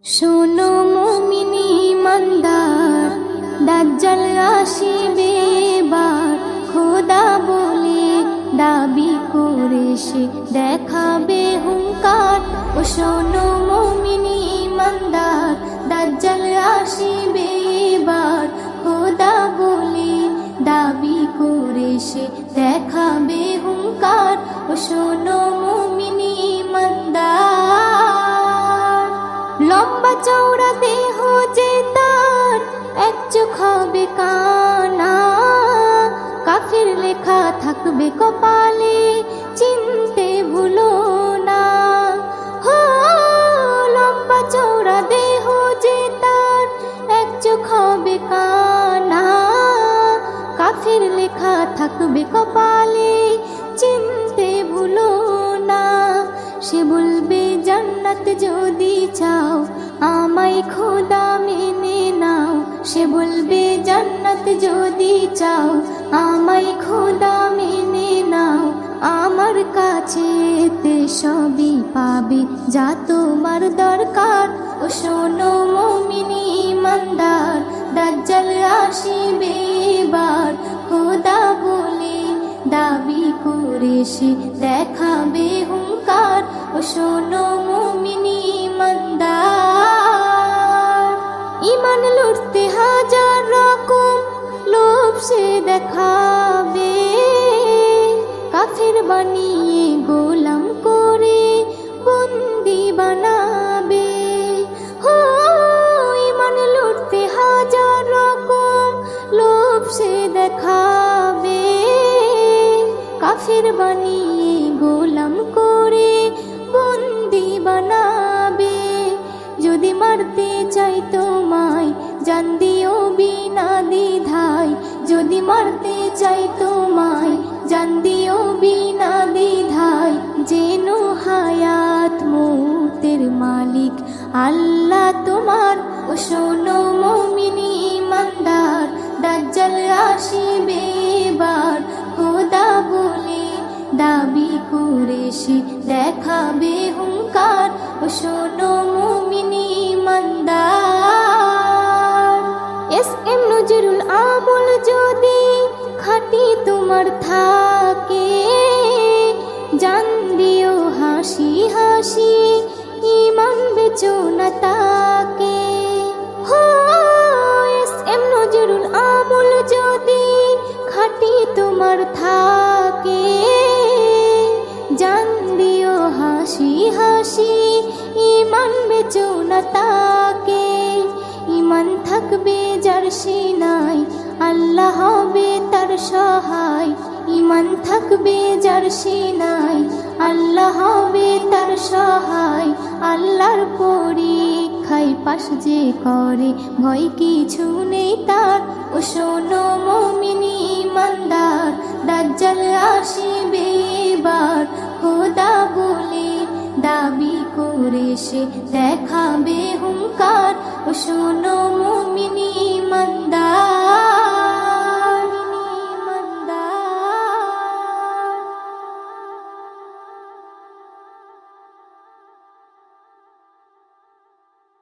শোনো মুমিনি ইমানদার, দাজ্জাল আসিবে এবার। খোদা বলে দাবি করে সে দেখাবে হুঙ্কার। ও শোনো মুমিনি ইমানদার, দাজ্জাল আসিবে এবার। খোদা বলে দাবি করে সে দেখাবে হুঙ্কার। ও শোনো মুমিনি ইমানদার, লম্বা চওড়া দেহ যে তার, এক চোখ হবে কানা। কাফির লেখা থাকবে কপালে, চিনতে ভুলো না। হো, লম্বা চওড়া দেহ যে তার, এক চোখ হবে কানা। কাফির লেখা থাকবে কপালে, চিনতে ভুলো না। সে বলবে জান্নাত যদি চাও, আমায় খোদা মেনে নাও। সে বলবে জান্নাত যদি চাও, আমায় খোদা মেনে নাও। আমার কাছে তে সবই পাবে যা তোমার দরকার। ও শোনো মুমিনি ইমানদার, দাজ্জাল আসিবে এবার। খোদা বলে দাবি করে সে দেখাবে হুঙ্কার। ও শোনো মুমিনি ইমানদার, ইমান লুটতে হাজার রকম লোভ সে দেখাবে। কাফির বানিয়ে গোলাম করে বন্দি বানাবে। হো, ইমান লুটতে হাজার রকম লোভ সে দেখাবে। কাফির বানিয়ে গোলাম করে বন্দি বানাবে। যদি মারতে চাই তোমায়, জান দিও বিনা দ্বিধায়। যদি মারতে চাই তোমায়, জান দিও বিনা দ্বিধায়। যেন হায়াত মৌতের মালিক আল্লাহ তোমার। ও শোনো মুমিনি ইমানদার, দাজ্জাল আসিবে এবার। খোদা বলে দাবি করে সে দেখাবে হুঙ্কার। ও শোনো মুমিনি ইমানদার, এস.এম. নজরুল আমল যদি খাঁটি তোমার থাকে, জান দিও হাসি হাসি, ইমান বেচো না তাকে। হো, এস.এম. নজরুল আমল যদি খাঁটি তোমার থাকে, জান দিও হাসি হাসি, ইমান বেচো না তাকে। ইমান থাকবে যার সিনায়, আল্লাহ হবে তার সহায়। ইমান থাকবে যার সিনায়, আল্লাহ হবে তার সহায়। আল্লাহর পরীক্ষায় পাশ যে করে, ভয় কিছু নেই তার। ও শোনো মুমিনি ইমানদার, দাজ্জাল আসিবে এবার। খোদা বলে দাবি করে সে দেখাবে হুঙ্কার। ও শোনো মুমিনি ইমানদার।